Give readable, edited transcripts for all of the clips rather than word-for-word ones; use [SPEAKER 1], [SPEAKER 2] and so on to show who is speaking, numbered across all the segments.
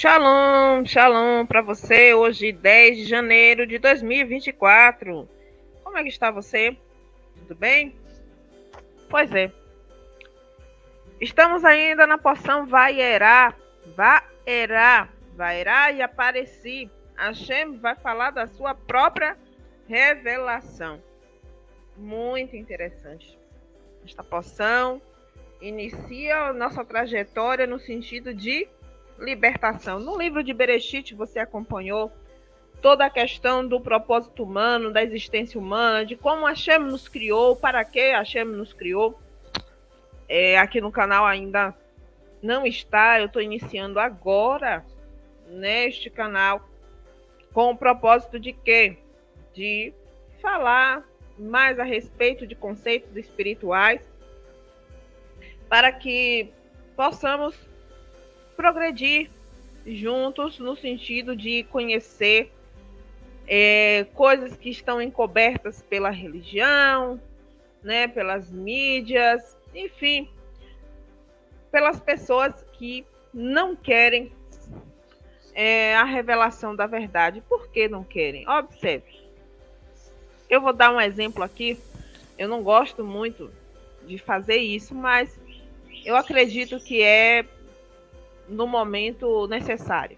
[SPEAKER 1] Shalom, shalom para você, hoje 10 de janeiro de 2024. Como é que está você? Tudo bem? Pois é. Estamos ainda na porção Vaierá e Apareci. Hashem vai falar da sua própria revelação. Muito interessante. Esta porção inicia a nossa trajetória no sentido de libertação. No livro de Bereshit você acompanhou toda a questão do propósito humano, da existência humana, de como Hashem nos criou, para que Hashem nos criou. Aqui no canal ainda não está, eu estou iniciando agora neste canal com o propósito de quê? De falar mais a respeito de conceitos espirituais para que possamos progredir juntos no sentido de conhecer coisas que estão encobertas pela religião, né, pelas mídias, enfim, pelas pessoas que não querem a revelação da verdade. Por que não querem? Observe. Eu vou dar um exemplo aqui. Eu não gosto muito de fazer isso, mas eu acredito que é no momento necessário.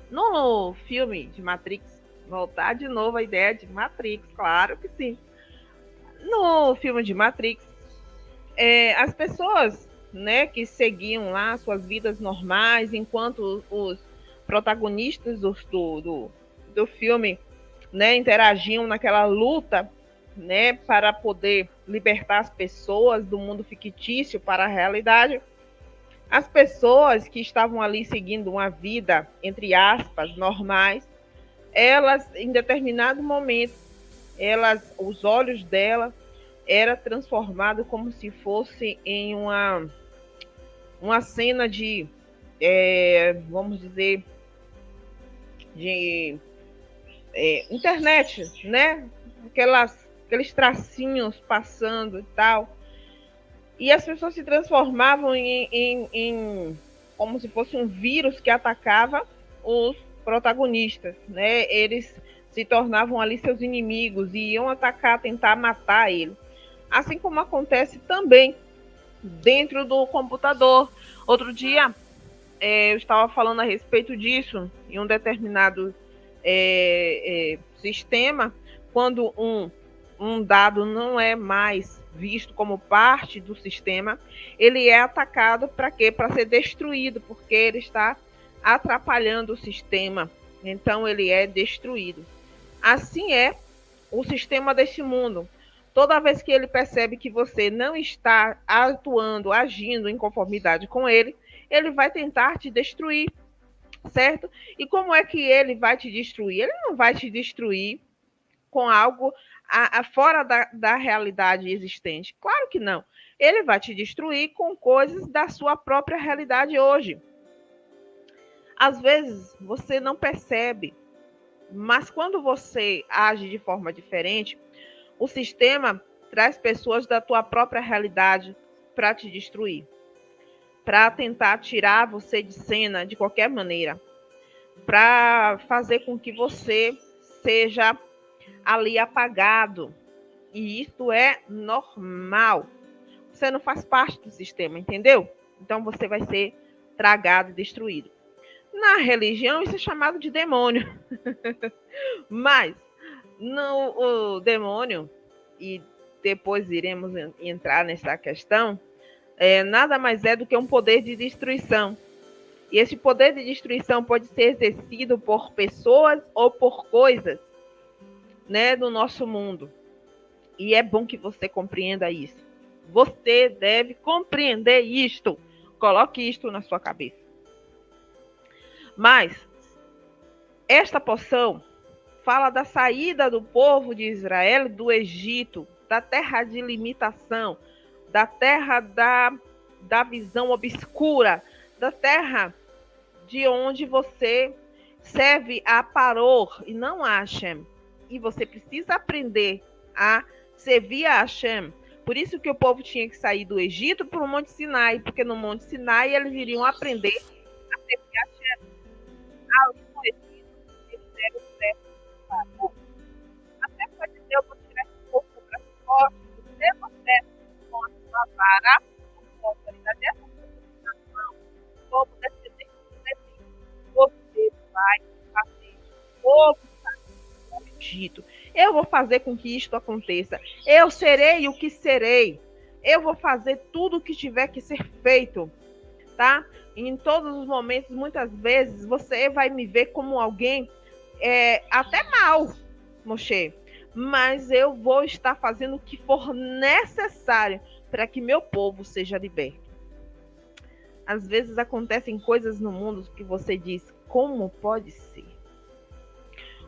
[SPEAKER 1] No filme de Matrix, voltar de novo a ideia de Matrix, claro que sim. No filme de Matrix, as pessoas, né, que seguiam lá suas vidas normais, enquanto os protagonistas do filme, né, interagiam naquela luta, né, para poder libertar as pessoas do mundo fictício para a realidade. As pessoas que estavam ali seguindo uma vida, entre aspas, normais, elas, em determinado momento, os olhos dela era transformado como se fosse em uma cena de, vamos dizer, de internet, né? Aqueles tracinhos passando e tal. E as pessoas se transformavam em como se fosse um vírus que atacava os protagonistas, né? Eles se tornavam ali seus inimigos e iam atacar, tentar matar ele. Assim como acontece também dentro do computador. Outro dia eu estava falando a respeito disso em um determinado sistema, quando um dado não é mais visto como parte do sistema, ele é atacado para quê? Para ser destruído, porque ele está atrapalhando o sistema. Então ele é destruído. Assim é o sistema deste mundo. Toda vez que ele percebe que você não está atuando, agindo em conformidade com ele, ele vai tentar te destruir, certo? E como é que ele vai te destruir? Ele não vai te destruir com algo fora da realidade existente. Claro que não. Ele vai te destruir com coisas da sua própria realidade hoje. Às vezes você não percebe, mas quando você age de forma diferente, o sistema traz pessoas da tua própria realidade para te destruir, para tentar tirar você de cena de qualquer maneira, para fazer com que você seja ali apagado. E isso é normal. Você não faz parte do sistema, entendeu? Então você vai ser tragado e destruído. Na religião isso é chamado de demônio. Mas o demônio, e depois iremos entrar nessa questão, nada mais é do que um poder de destruição. E esse poder de destruição pode ser exercido por pessoas ou por coisas, né, do nosso mundo. E é bom que você compreenda isso. Você deve compreender isto. Coloque isto na sua cabeça. Mas esta porção fala da saída do povo de Israel do Egito, da terra de limitação, da terra da visão obscura, da terra de onde você serve a Paror e não a Hashem. E você precisa aprender a servir a Hashem. Por isso que o povo tinha que sair do Egito para o Monte Sinai, porque no Monte Sinai eles iriam aprender Até que Hashem, ali no Egito, eles eram servos do Faraó. Até pode dizer, eu vou tirar esse povo sobre as costas, você serve com a sua vara, com a autoridade dessa nação, como descendente do Egito. Você vai fazer o povo sair do Egito. Eu vou fazer com que isto aconteça. Eu serei o que serei. Eu vou fazer tudo o que tiver que ser feito, tá? E em todos os momentos, muitas vezes, você vai me ver como alguém até mal, Moshe. Mas eu vou estar fazendo o que for necessário para que meu povo seja liberto. Às vezes acontecem coisas no mundo que você diz, como pode ser?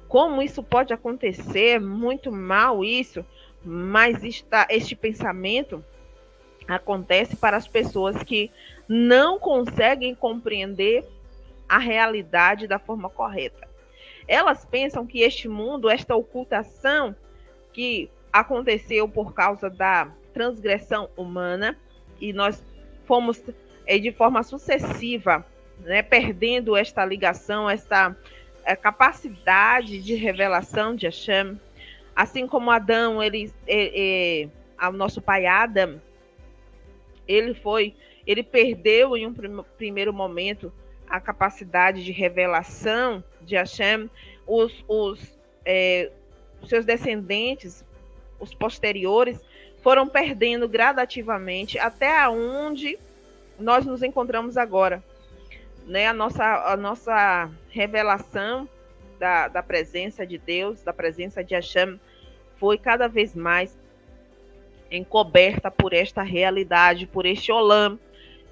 [SPEAKER 1] Como isso pode acontecer? Muito mal isso, mas este pensamento acontece para as pessoas que não conseguem compreender a realidade da forma correta. Elas pensam que este mundo, esta ocultação que aconteceu por causa da transgressão humana, e nós fomos de forma sucessiva, né, perdendo esta ligação, esta capacidade de revelação de Hashem, assim como Adão, o nosso pai Adam, ele perdeu em um primeiro momento a capacidade de revelação de Hashem. Os seus descendentes, os posteriores, foram perdendo gradativamente até onde nós nos encontramos agora, né? A nossa revelação da presença de Deus, da presença de Hashem, foi cada vez mais encoberta por esta realidade, por este Olam,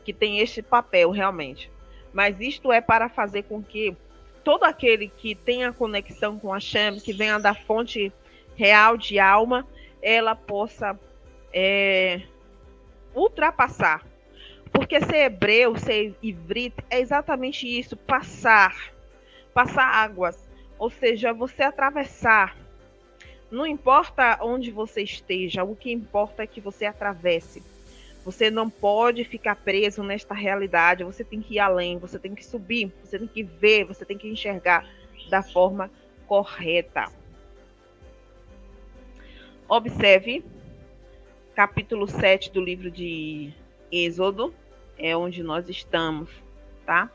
[SPEAKER 1] que tem este papel realmente. Mas isto é para fazer com que todo aquele que tenha conexão com Hashem, que venha da fonte real de alma, ela possa ultrapassar. Porque ser hebreu, ser ivrita, é exatamente isso, passar águas, ou seja, você atravessar. Não importa onde você esteja, o que importa é que você atravesse. Você não pode ficar preso nesta realidade, você tem que ir além, você tem que subir, você tem que ver, você tem que enxergar da forma correta. Observe, capítulo 7 do livro de Êxodo, é onde nós estamos, tá?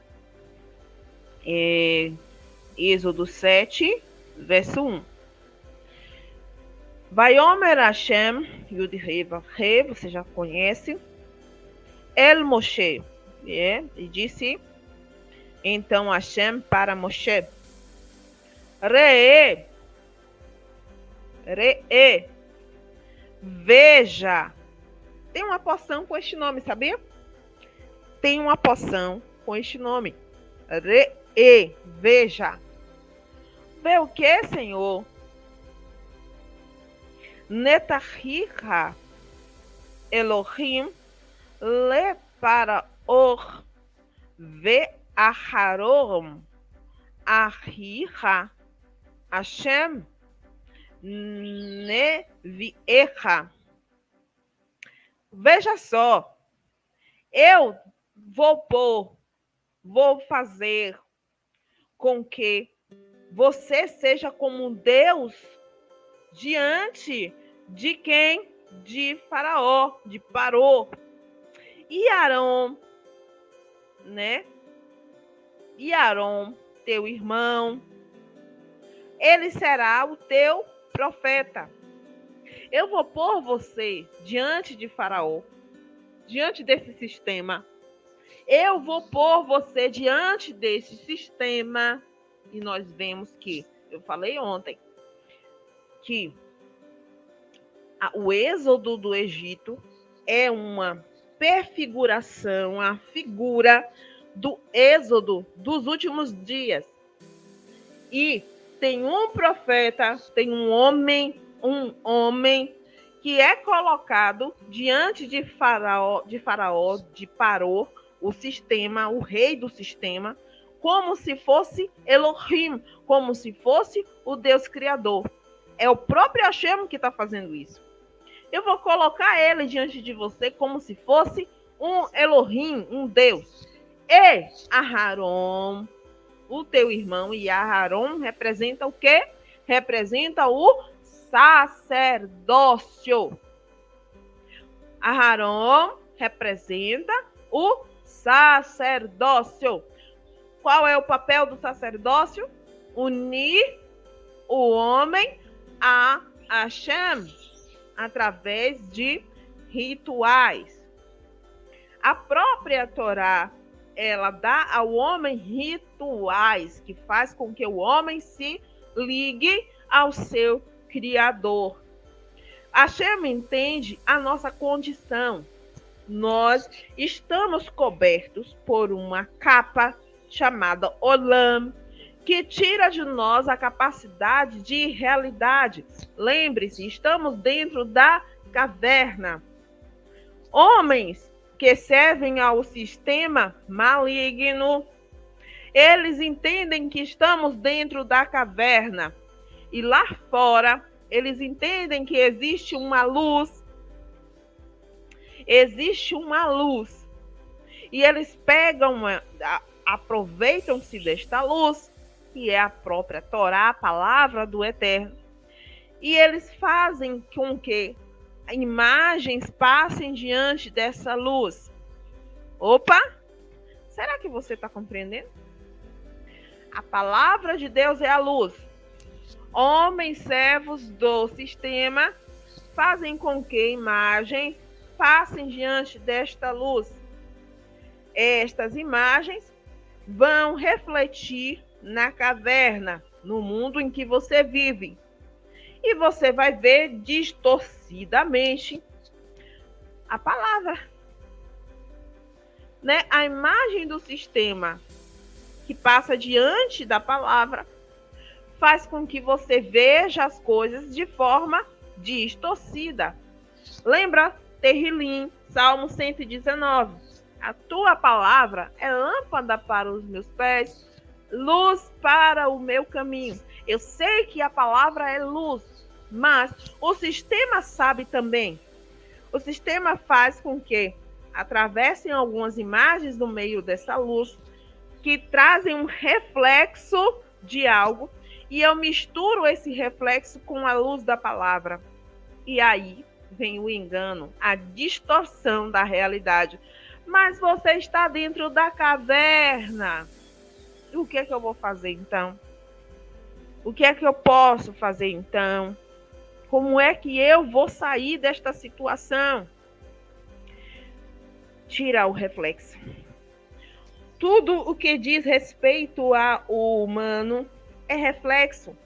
[SPEAKER 1] Êxodo 7, verso 1. Vaiomer Hashem, Yud He Vav He, você já conhece, El Moshe, e disse então Hashem para Moshe, Re'e, veja, tem uma porção com este nome, sabia? Tem uma porção com este nome, Re'e, veja. Vê o que, Senhor? Netahiha Elohim le paraor ve aharom ahiha Hashem neviecha. Veja só, eu vou fazer com que você seja como um Deus diante de quem? De Faraó, de Paró. E Arão, né? E Arão, teu irmão, ele será o teu profeta. Eu vou pôr você diante de Faraó, diante desse sistema. Eu vou pôr você diante desse sistema. E nós vemos que, eu falei ontem, que o êxodo do Egito é uma prefiguração, a figura do êxodo dos últimos dias. E tem um profeta, tem um homem que é colocado diante de Faraó, de Paró, o sistema, o rei do sistema, como se fosse Elohim, como se fosse o Deus Criador. É o próprio Hashem que está fazendo isso. Eu vou colocar ele diante de você como se fosse um Elohim, um Deus. E Aharon, o teu irmão, e Aharon representa o quê? Representa o sacerdócio. Aharon representa o sacerdócio. Qual é o papel do sacerdócio? Unir o homem a Hashem através de rituais. A própria Torá, ela dá ao homem rituais que faz com que o homem se ligue ao seu Criador. Hashem entende a nossa condição. Nós estamos cobertos por uma capa chamada Olam, que tira de nós a capacidade de realidade. Lembre-se, estamos dentro da caverna. Homens que servem ao sistema maligno, eles entendem que estamos dentro da caverna. E lá fora, eles entendem que existe uma luz. Existe uma luz. E eles pegam, aproveitam-se desta luz, que é a própria Torá, a palavra do Eterno. E eles fazem com que imagens passem diante dessa luz. Opa! Será que você está compreendendo? A palavra de Deus é a luz. Homens servos do sistema fazem com que imagens passem diante desta luz. Estas imagens vão refletir na caverna, no mundo em que você vive. E você vai ver distorcidamente a palavra. Né? A imagem do sistema que passa diante da palavra faz com que você veja as coisas de forma distorcida. Lembra Terrilim, Salmo 119. A tua palavra é lâmpada para os meus pés, luz para o meu caminho. Eu sei que a palavra é luz, mas o sistema sabe também. O sistema faz com que atravessem algumas imagens no meio dessa luz, que trazem um reflexo de algo, e eu misturo esse reflexo com a luz da palavra. E aí vem o engano, a distorção da realidade. Mas você está dentro da caverna. O que é que eu vou fazer então? O que é que eu posso fazer então? Como é que eu vou sair desta situação? Tira o reflexo. Tudo o que diz respeito ao humano é reflexo.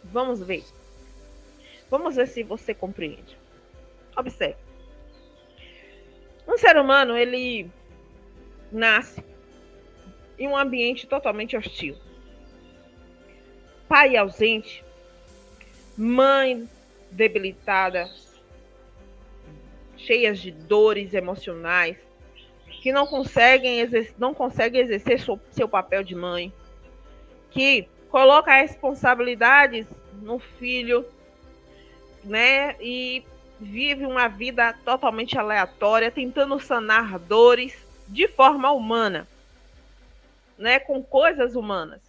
[SPEAKER 1] Vamos ver. Vamos ver se você compreende. Observe. Um ser humano, ele nasce em um ambiente totalmente hostil. Pai ausente, mãe debilitada, cheias de dores emocionais, que não conseguem exercer seu papel de mãe, que coloca responsabilidades no filho, né? E vive uma vida totalmente aleatória, tentando sanar dores de forma humana, né? Com coisas humanas.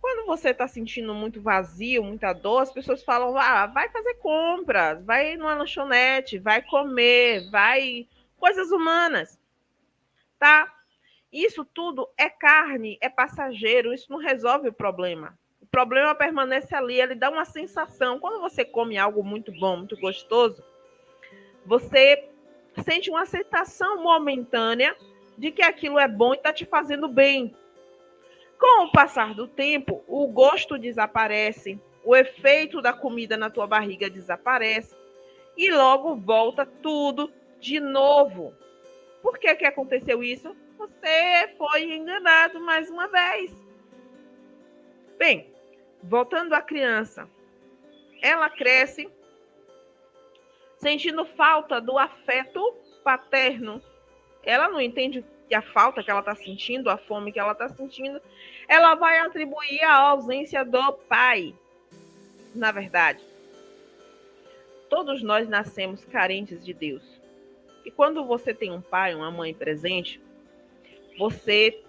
[SPEAKER 1] Quando você está sentindo muito vazio, muita dor, as pessoas falam, vai fazer compras, vai numa lanchonete, vai comer, vai... Coisas humanas, tá? Isso tudo é carne, é passageiro, isso não resolve o problema. O problema permanece ali, ele dá uma sensação. Quando você come algo muito bom, muito gostoso, você sente uma sensação momentânea de que aquilo é bom e está te fazendo bem. Com o passar do tempo, o gosto desaparece, o efeito da comida na tua barriga desaparece e logo volta tudo de novo. Por que aconteceu isso? Você foi enganado mais uma vez. Bem, voltando à criança, ela cresce sentindo falta do afeto paterno. Ela não entende a falta que ela está sentindo, a fome que ela está sentindo. Ela vai atribuir a ausência do pai. Na verdade, todos nós nascemos carentes de Deus. E quando você tem um pai, uma mãe presente, você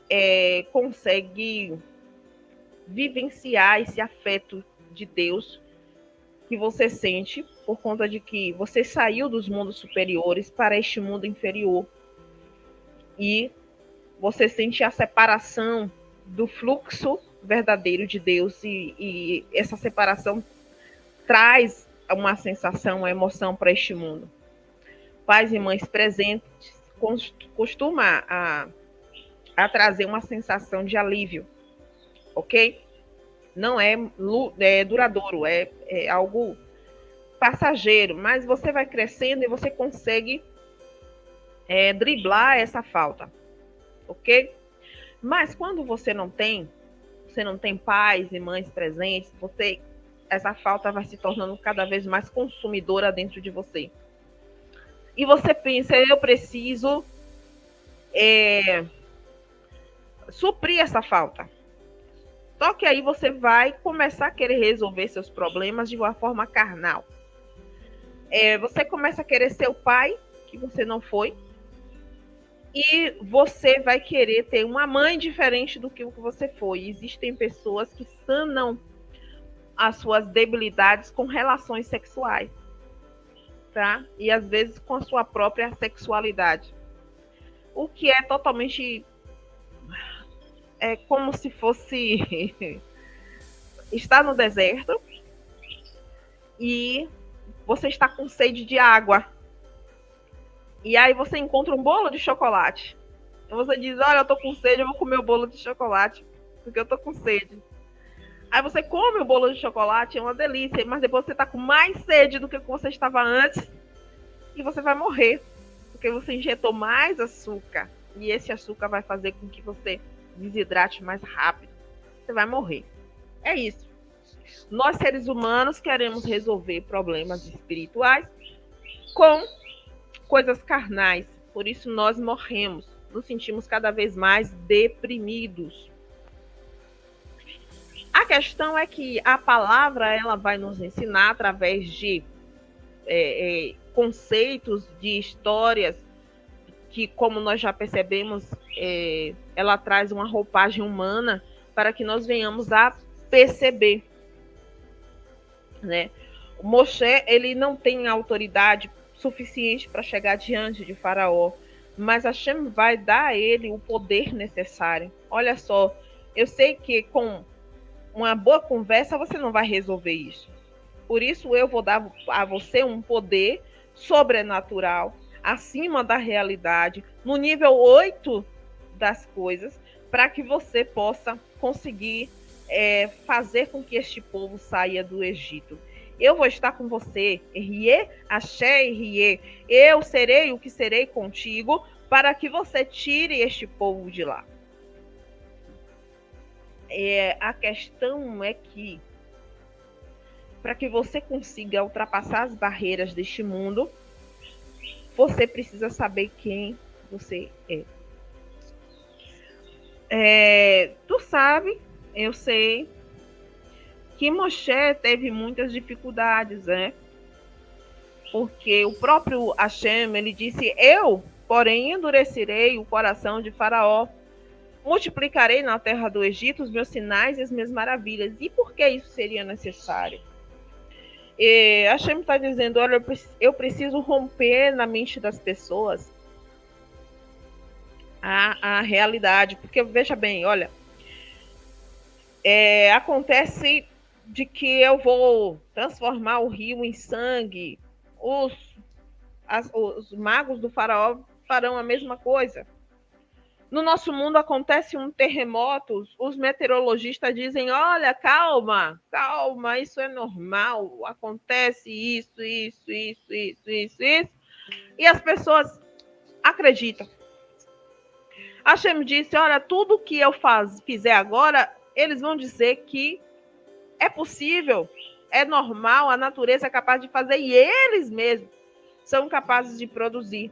[SPEAKER 1] consegue vivenciar esse afeto de Deus que você sente por conta de que você saiu dos mundos superiores para este mundo inferior. E você sente a separação do fluxo verdadeiro de Deus, e essa separação traz uma sensação, uma emoção para este mundo. Pais e mães presentes costuma a trazer uma sensação de alívio, ok? Não é duradouro, é algo passageiro, mas você vai crescendo e você consegue driblar essa falta, ok? Mas quando você não tem pais e mães presentes, essa falta vai se tornando cada vez mais consumidora dentro de você. E você pensa, eu preciso suprir essa falta. Só que aí você vai começar a querer resolver seus problemas de uma forma carnal. Você começa a querer ser o pai que você não foi, e você vai querer ter uma mãe diferente do que você foi. Existem pessoas que sanam as suas debilidades com relações sexuais, tá? E às vezes com a sua própria sexualidade. O que é totalmente como se fosse estar no deserto e você está com sede de água. E aí você encontra um bolo de chocolate. E você diz, olha, eu tô com sede, eu vou comer o bolo de chocolate, porque eu tô com sede. Aí você come o bolo de chocolate, é uma delícia, mas depois você tá com mais sede do que você estava antes, e você vai morrer, porque você injetou mais açúcar, e esse açúcar vai fazer com que você desidrate mais rápido. Você vai morrer. É isso. Nós, seres humanos, queremos resolver problemas espirituais com coisas carnais. Por isso nós morremos. Nos sentimos cada vez mais deprimidos. A questão é que a palavra ela vai nos ensinar através de conceitos, de histórias, que, como nós já percebemos, ela traz uma roupagem humana para que nós venhamos a perceber, né? O Moshe, ele não tem autoridade suficiente para chegar diante de Faraó, mas Hashem vai dar a ele o poder necessário. Olha só, eu sei que com uma boa conversa você não vai resolver isso. Por isso eu vou dar a você um poder sobrenatural, acima da realidade, no nível 8 das coisas, para que você possa conseguir fazer com que este povo saia do Egito. Eu vou estar com você, Rie, Axé, Rie. Eu serei o que serei contigo, para que você tire este povo de lá. A questão é que, para que você consiga ultrapassar as barreiras deste mundo, você precisa saber quem você é. Tu sabe, eu sei, que Moshe teve muitas dificuldades, né? Porque o próprio Hashem, ele disse, eu, porém, endurecerei o coração de Faraó, multiplicarei na terra do Egito os meus sinais e as minhas maravilhas. E por que isso seria necessário? Hashem está dizendo, olha, eu preciso romper na mente das pessoas a realidade, porque veja bem, olha, acontece de que eu vou transformar o rio em sangue, os magos do faraó farão a mesma coisa. No nosso mundo acontece um terremoto, os meteorologistas dizem, olha, calma, isso é normal, acontece isso, e as pessoas acreditam. Hashem disse, olha, tudo que eu fizer agora, eles vão dizer que é possível, é normal, a natureza é capaz de fazer, e eles mesmos são capazes de produzir.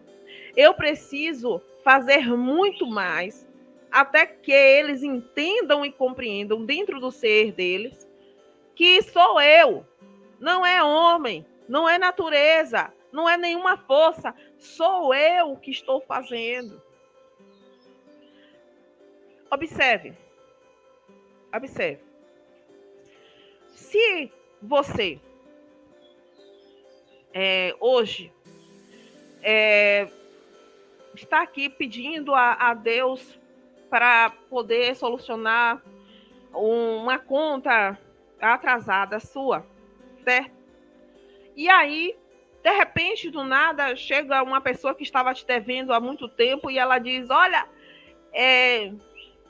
[SPEAKER 1] Eu preciso fazer muito mais, até que eles entendam e compreendam dentro do ser deles que sou eu, não é homem, não é natureza, Não é nenhuma força, sou eu que estou fazendo. Observe. Observe. Se você hoje está aqui pedindo a Deus para poder solucionar uma conta atrasada sua, certo? E aí, de repente, do nada, chega uma pessoa que estava te devendo há muito tempo e ela diz, olha,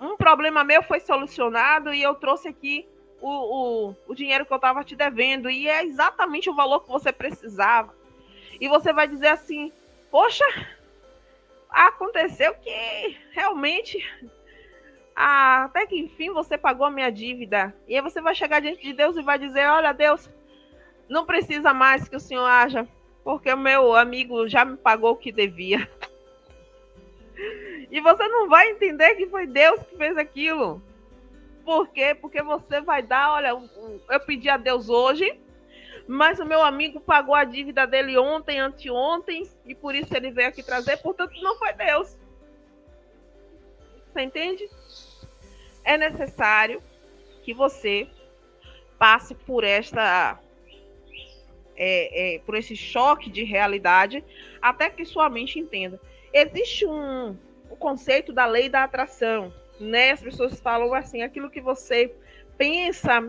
[SPEAKER 1] um problema meu foi solucionado e eu trouxe aqui o dinheiro que eu estava te devendo e é exatamente o valor que você precisava. E você vai dizer assim, poxa, aconteceu que realmente até que enfim você pagou a minha dívida. E aí você vai chegar diante de Deus e vai dizer, olha, Deus, não precisa mais que o Senhor haja, porque o meu amigo já me pagou o que devia. E você não vai entender que foi Deus que fez aquilo. Por quê? Porque você vai dar, olha, eu pedi a Deus hoje, mas o meu amigo pagou a dívida dele ontem, anteontem, e por isso ele veio aqui trazer, portanto não foi Deus. Você entende? É necessário que você passe por por esse choque de realidade, até que sua mente entenda. Existe o conceito da lei da atração, né? As pessoas falam assim, aquilo que você pensa,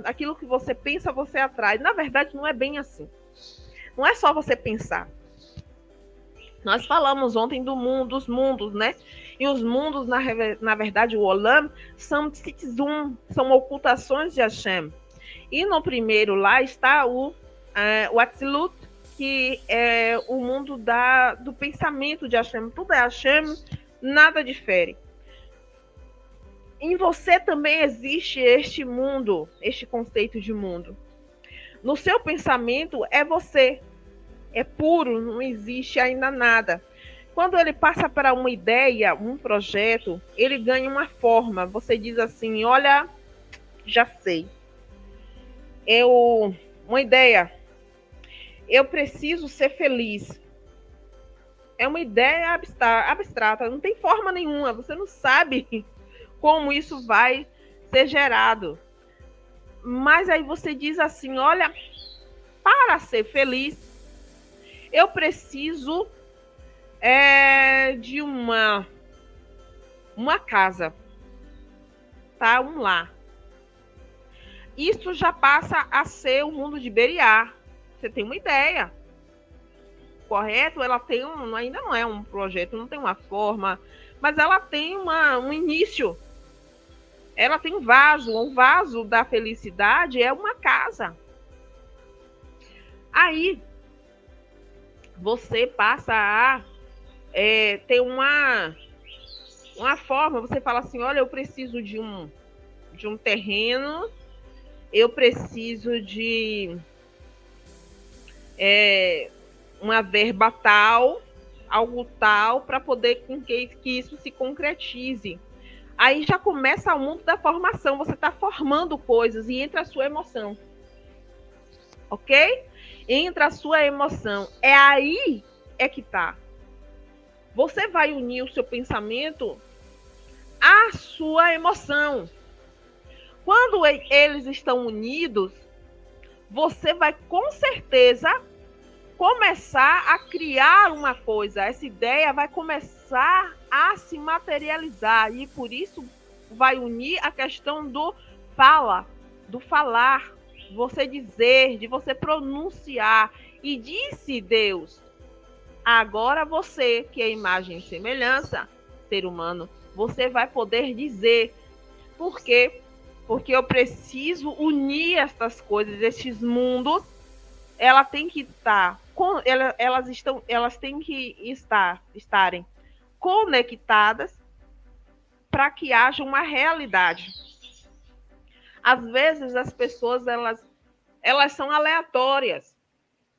[SPEAKER 1] você atrai. Na verdade, não é bem assim. Não é só você pensar. Nós falamos ontem dos mundos, né? E os mundos, na verdade, o Olam, são Tzitzum, são ocultações de Hashem. E no primeiro lá está o Atzilut, que é o mundo do pensamento de Hashem. Tudo é Hashem, nada difere. Em você também existe este mundo, este conceito de mundo. No seu pensamento é você. É puro, não existe ainda nada. Quando ele passa para uma ideia, um projeto, ele ganha uma forma. Você diz assim, olha, já sei. Uma ideia. Eu preciso ser feliz. É uma ideia abstrata, não tem forma nenhuma. Você não sabe como isso vai ser gerado. Mas aí você diz assim, olha, para ser feliz, eu preciso de uma casa, tá? Um lar. Isso já passa a ser o mundo de Beriá. Você tem uma ideia, correto? Ela tem ainda não é um projeto, não tem uma forma, mas ela tem um início. Ela tem um vaso da felicidade é uma casa. Aí você passa a ter uma forma, você fala assim, olha, eu preciso de um terreno, eu preciso de uma verba tal, algo tal, para poder com que isso se concretize. Aí já começa o mundo da formação, você está formando coisas e entra a sua emoção. Ok? Entra a sua emoção. É aí que tá. Você vai unir o seu pensamento à sua emoção. Quando eles estão unidos, você vai com certeza começar a criar uma coisa. Essa ideia vai começar a se materializar e por isso vai unir a questão do falar, você dizer, de você pronunciar. E disse Deus, agora você, que é imagem e semelhança, ser humano, você vai poder dizer. Por quê? Porque eu preciso unir estas coisas, estes mundos. Ela tem que estar, elas têm que estarem conectadas para que haja uma realidade. Às vezes as pessoas elas são aleatórias,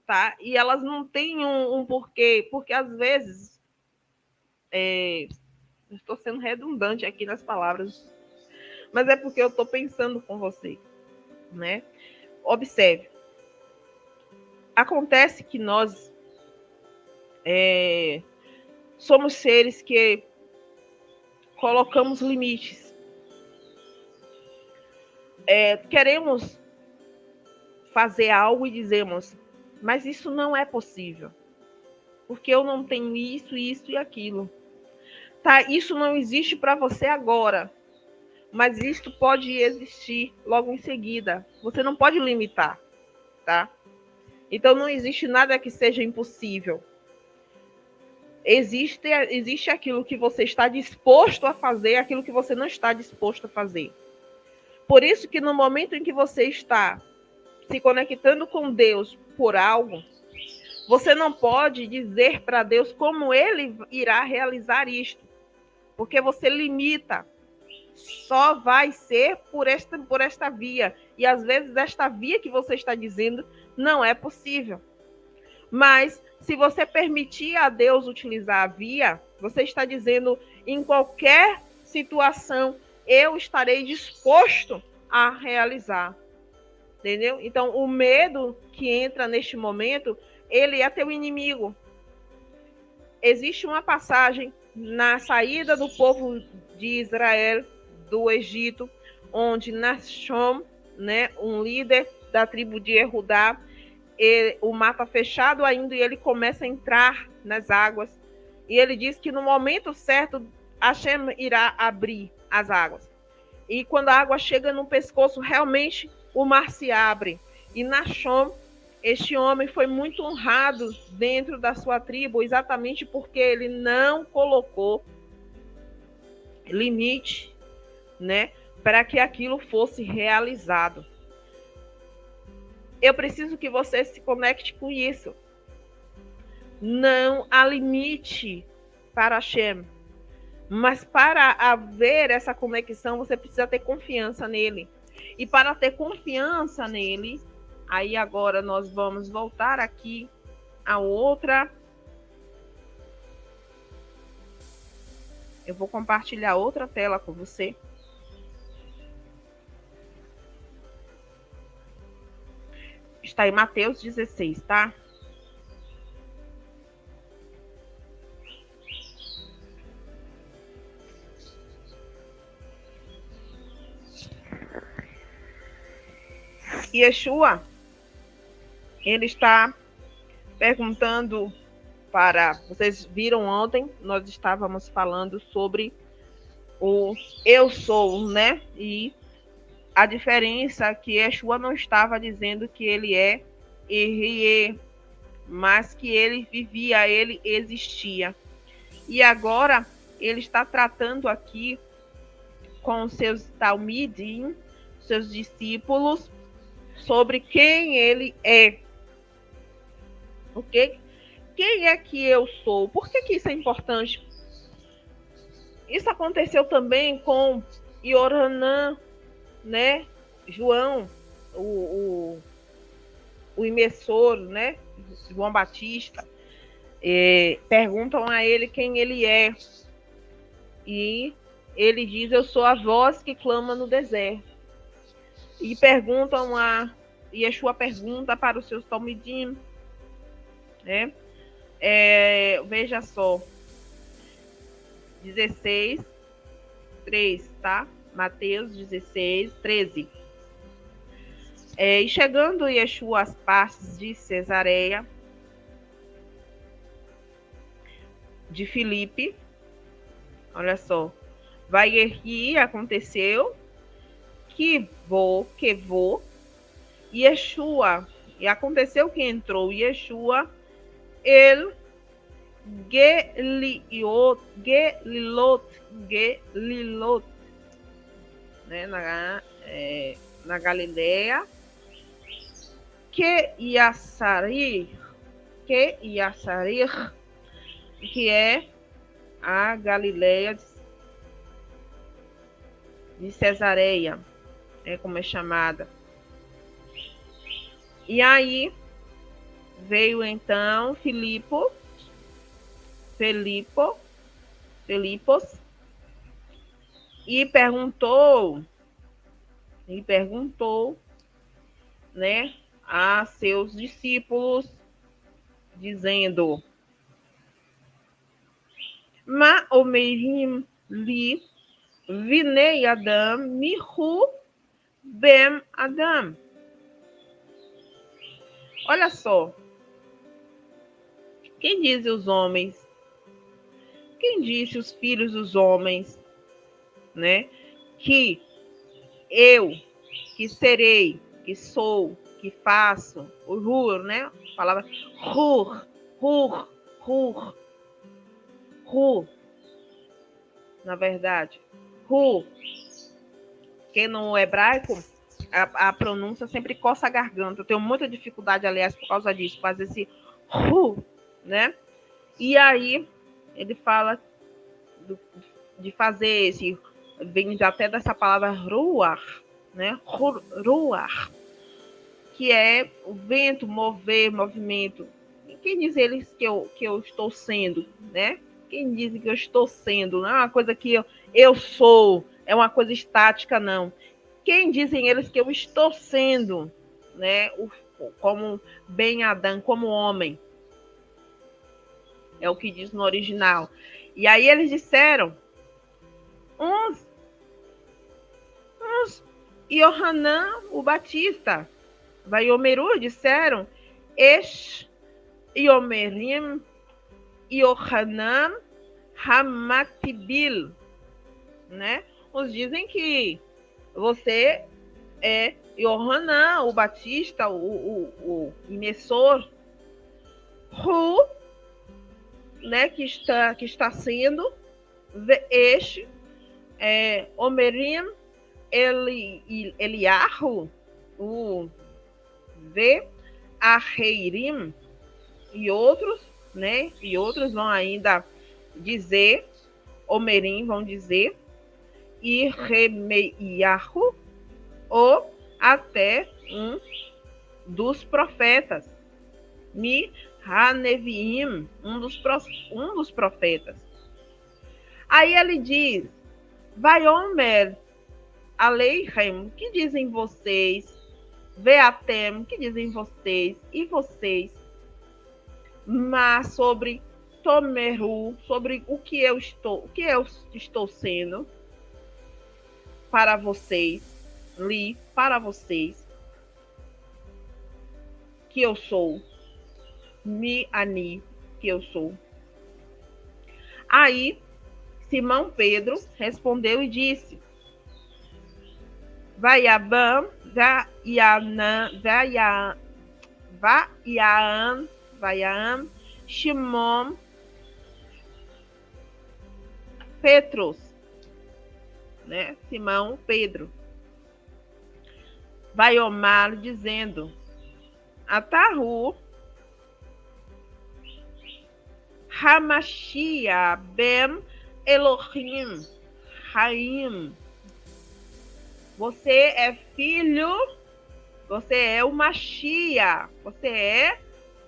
[SPEAKER 1] tá? E elas não têm um porquê, porque às vezes estou sendo redundante aqui nas palavras, mas é porque eu estou pensando com você, né? Observe. Acontece que nós somos seres que colocamos limites. Queremos fazer algo e dizemos, mas isso não é possível, porque eu não tenho isso, isso e aquilo. Tá, isso não existe para você agora, mas isto pode existir logo em seguida. Você não pode limitar, tá? Então não existe nada que seja impossível. Existe aquilo que você está disposto a fazer, aquilo que você não está disposto a fazer. Por isso que no momento em que você está se conectando com Deus por algo, você não pode dizer para Deus como ele irá realizar isto, porque você limita. Só vai ser por esta via. E às vezes esta via que você está dizendo não é possível. Mas se você permitir a Deus utilizar a via, você está dizendo, em qualquer situação, eu estarei disposto a realizar. Entendeu? Então, o medo que entra neste momento, ele é teu inimigo. Existe uma passagem na saída do povo de Israel do Egito, onde Nashon, né, um líder da tribo de Erudá, o mar está fechado ainda e ele começa a entrar nas águas. E ele diz que no momento certo, Hashem irá abrir as águas. E quando a água chega no pescoço, realmente o mar se abre. E Nashon, este homem foi muito honrado dentro da sua tribo, exatamente porque ele não colocou limite, né, para que aquilo fosse realizado. Eu preciso que você se conecte com isso. Não há limite para Hashem. Mas para haver essa conexão, você precisa ter confiança nele. E para ter confiança nele, aí agora nós vamos voltar aqui a outra. Eu vou compartilhar outra tela com você. Está em Mateus 16, tá? Yeshua, ele está perguntando para... Vocês viram ontem, nós estávamos falando sobre o eu sou, né? E a diferença é que Yeshua não estava dizendo que ele é Erie, mas que ele vivia, ele existia. E agora ele está tratando aqui com seus talmidim, seus discípulos, sobre quem ele é. Ok? Quem é que eu sou? Por que isso é importante? Isso aconteceu também com Yoranã, né? João, o imensor, né? João Batista. Perguntam a ele quem ele é. E ele diz, eu sou a voz que clama no deserto. E perguntam Yeshua pergunta para os seus talmidim, né? Veja só, 16, 3, tá? Mateus 16, 13. E chegando Yeshua às partes de Cesareia, de Filipe, olha só, vai erguer, aconteceu, que vou, Yeshua, e aconteceu que entrou Yeshua, ele Gelilot, né, na Galileia, que Yassarir, que é a Galileia de Cesareia, como é chamada. E aí veio então Filipos, e perguntou, né, a seus discípulos, dizendo, Ma omerim li vinei Adam mihu bem Adam. Olha só. Quem diz os homens? Quem disse os filhos dos homens, né? Que eu, que serei, que sou, que faço, o rur, né? A palavra rur, rur, rur, rur, na verdade, rur, que no hebraico a pronúncia sempre coça a garganta. Eu tenho muita dificuldade, aliás, por causa disso, fazer esse rur, né? E aí ele fala de fazer esse, vem até dessa palavra ruar, né? Ruar, que é o vento, mover, movimento. E quem diz eles que eu estou sendo, né? Quem diz que eu estou sendo? Não é uma coisa que eu sou, é uma coisa estática, não. Quem dizem eles que eu estou sendo, né? Como Ben Adão, como homem. É o que diz no original. E aí eles disseram, uns Yohanan, o Batista, Vaiomeru, disseram, Esh Yomerim Yohanan Hamatibil, né? Uns dizem que você é Yohanan, o Batista, o emissor, Hu, né? Que está sendo, Esh, Omerim Eliahu, o V, Arreirim e outros, né? E outros vão ainda dizer, Omerim vão dizer, e Remeiahu, ou até um dos profetas, Mi Haneviim, um dos profetas. Aí ele diz, Vaiomer Aleichem, que dizem vocês? Veatem, que dizem vocês? E vocês? Mas sobre Tomeru, sobre o que eu estou sendo para vocês, li para vocês, que eu sou, mi ani, que eu sou. Aí Simão Pedro respondeu e disse, Vaiabam, Vaiam, Shimon, Petros, né? Simão Pedro. Vaiomar dizendo, Atahu, Hamashia, Ben Elohim, Raim. Você é filho, você é o Machia, você é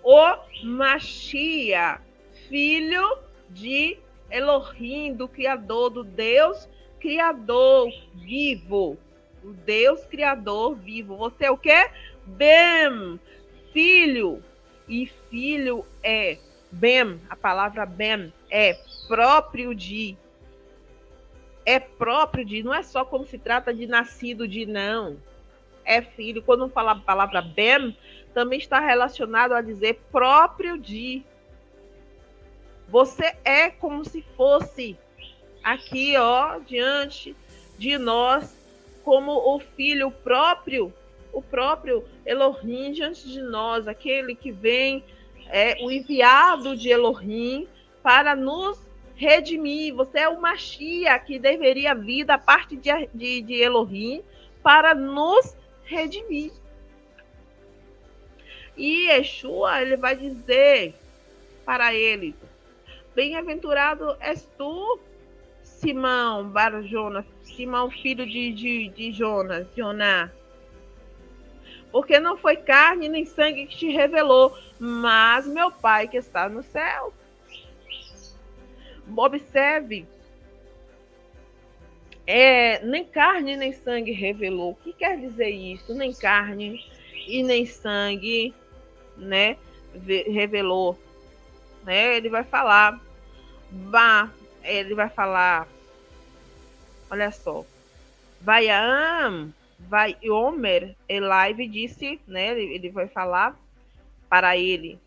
[SPEAKER 1] o Machia, filho de Elohim, do Criador, do Deus Criador vivo, o Deus Criador vivo. Você é o quê? Bem, filho, e filho é Bem, a palavra Bem é próprio de, não é só quando se trata de nascido de, não. É filho. Quando fala a palavra Ben, também está relacionado a dizer próprio de. Você é como se fosse aqui, ó, diante de nós, como o filho o próprio Elohim diante de nós, aquele que vem, o enviado de Elohim para nos redimir. Você é o Machia que deveria vir da parte de Elohim para nos redimir. E Yeshua, ele vai dizer para eles, bem-aventurado és tu, Simão, Bar-Jonas, Simão, filho de Jonas, Joná, porque não foi carne nem sangue que te revelou, mas meu Pai que está no céu. Observe, nem carne nem sangue revelou. O que quer dizer isso? Nem carne e nem sangue, né, revelou, né? Ele vai falar, ele vai falar, olha só, Vaiam, vai Omer, Elive disse, né? Ele vai falar para ele,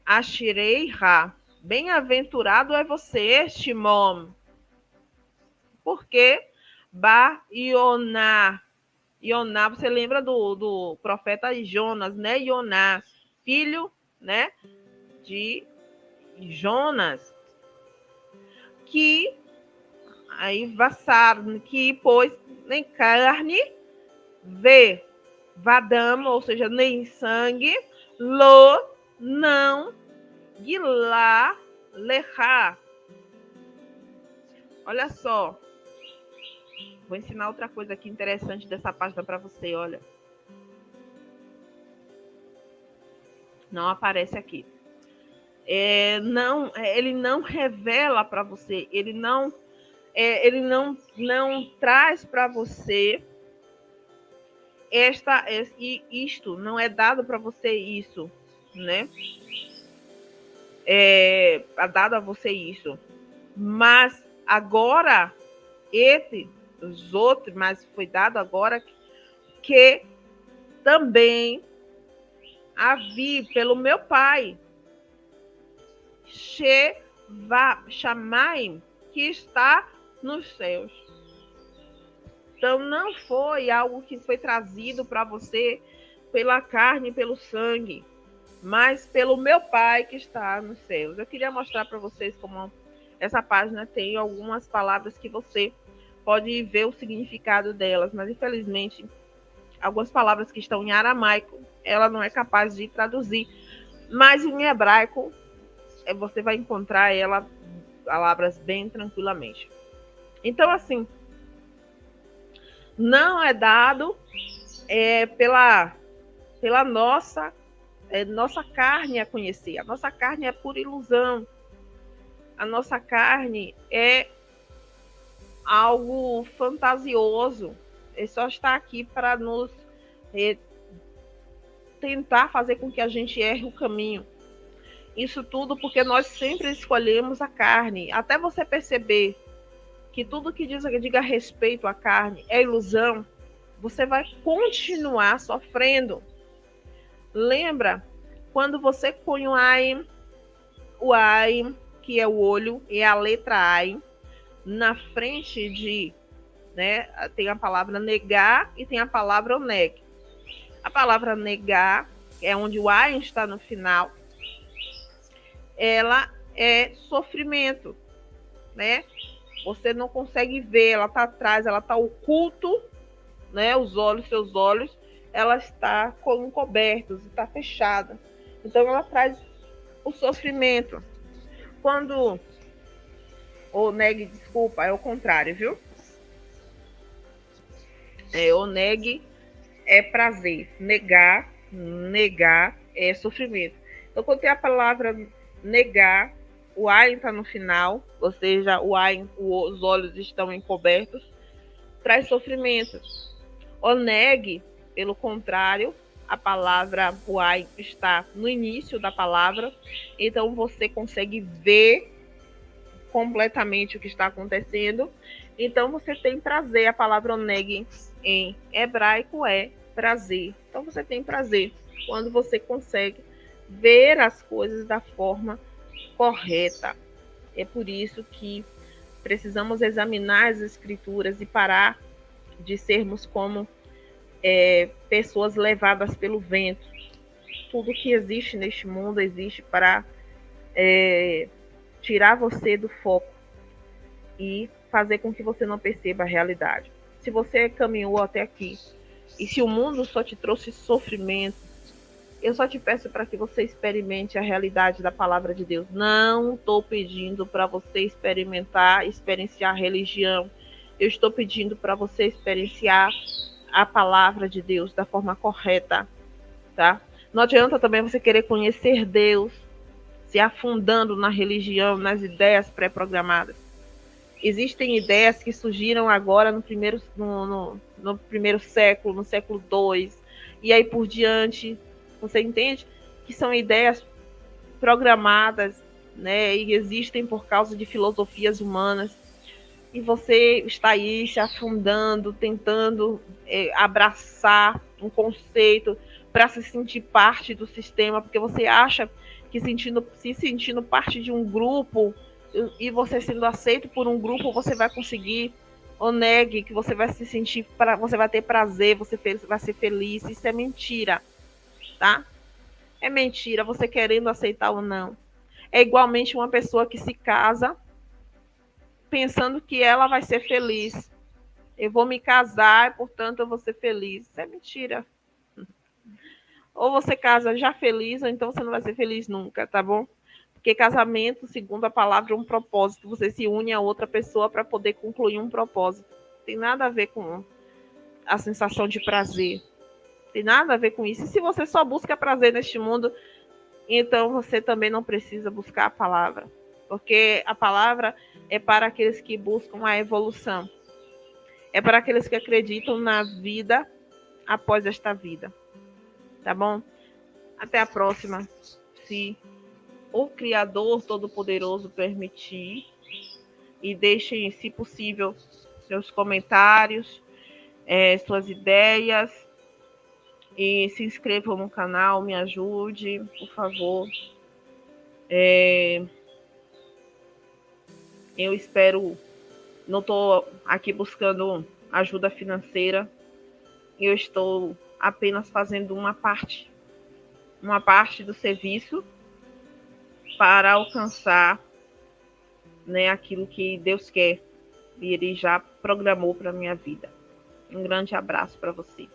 [SPEAKER 1] Ashirei Ra, bem-aventurado é você, Shimon, porque Ba Ioná, Ioná, você lembra do profeta Jonas, né? Ioná, filho, né? De Jonas, que aí vassar, que pôs nem carne, vê, vadam, ou seja, nem sangue, lo, não, guilá, lechá. Olha só, vou ensinar outra coisa aqui interessante dessa página para você, olha. Não aparece aqui. Ele não revela para você, ele não traz para você isto, não é dado para você isso, né? É dado a você isso. Mas agora, os outros, mas foi dado agora que também havia pelo meu pai, Shamaim, que está nos céus. Então não foi algo que foi trazido para você pela carne e pelo sangue, mas pelo meu Pai que está nos céus. Eu queria mostrar para vocês como essa página tem algumas palavras que você pode ver o significado delas, mas infelizmente algumas palavras que estão em aramaico, ela não é capaz de traduzir, mas em hebraico você vai encontrar ela palavras bem tranquilamente. Então assim, não é dado pela nossa carne a conhecer. A nossa carne é pura ilusão. A nossa carne é algo fantasioso. Ele só está aqui para nos tentar fazer com que a gente erre o caminho. Isso tudo porque nós sempre escolhemos a carne. Até você perceber que tudo que diga respeito à carne é ilusão, você vai continuar sofrendo. Lembra quando você põe o Ain, que é o olho, e a letra Ain, na frente de, né, tem a palavra negar e tem a palavra oneg. A palavra negar, é onde o Ain está no final, ela é sofrimento, né? Você não consegue ver, ela está atrás, ela está oculto, né? Seus olhos, ela está encobertos, está fechada. Então ela traz o sofrimento. Quando oneg, desculpa, é o contrário, viu? Oneg é prazer, negar é sofrimento. Então quando tem a palavra negar, o ain está no final, ou seja, os olhos estão encobertos, traz sofrimento. Oneg, pelo contrário, a palavra o ain está no início da palavra, então você consegue ver completamente o que está acontecendo. Então você tem prazer, a palavra oneg em hebraico é prazer. Então você tem prazer quando você consegue ver as coisas da forma correta. É por isso que precisamos examinar as escrituras e parar de sermos como pessoas levadas pelo vento. Tudo que existe neste mundo existe para tirar você do foco e fazer com que você não perceba a realidade. Se você caminhou até aqui e se o mundo só te trouxe sofrimento, eu só te peço para que você experimente a realidade da palavra de Deus. Não estou pedindo para você experienciar religião. Eu estou pedindo para você experienciar a palavra de Deus da forma correta, tá? Não adianta também você querer conhecer Deus se afundando na religião, nas ideias pré-programadas. Existem ideias que surgiram agora no primeiro século, no século II, e aí por diante. Você entende? Que são ideias programadas né? E existem por causa de filosofias humanas. E você está aí se afundando, tentando abraçar um conceito para se sentir parte do sistema, porque você acha que se sentindo parte de um grupo e você sendo aceito por um grupo, você vai conseguir, ou negue que você vai se sentir, você vai ter prazer, você vai ser feliz. Isso é mentira, tá? É mentira, você querendo aceitar ou não. É igualmente uma pessoa que se casa pensando que ela vai ser feliz. Eu vou me casar e, portanto, eu vou ser feliz. Isso é mentira. Ou você casa já feliz, ou então você não vai ser feliz nunca, tá bom? Porque casamento, segundo a palavra, é um propósito. Você se une a outra pessoa para poder concluir um propósito. Tem nada a ver com a sensação de prazer. Tem nada a ver com isso. E se você só busca prazer neste mundo, então você também não precisa buscar a palavra. Porque a palavra é para aqueles que buscam a evolução. É para aqueles que acreditam na vida após esta vida. Tá bom? Até a próxima. Se o Criador Todo-Poderoso permitir. E deixem, se possível, seus comentários, suas ideias. E se inscrevam no canal, me ajude, por favor. Eu espero, não estou aqui buscando ajuda financeira. Eu estou apenas fazendo uma parte do serviço para alcançar, né, aquilo que Deus quer e Ele já programou para a minha vida. Um grande abraço para você.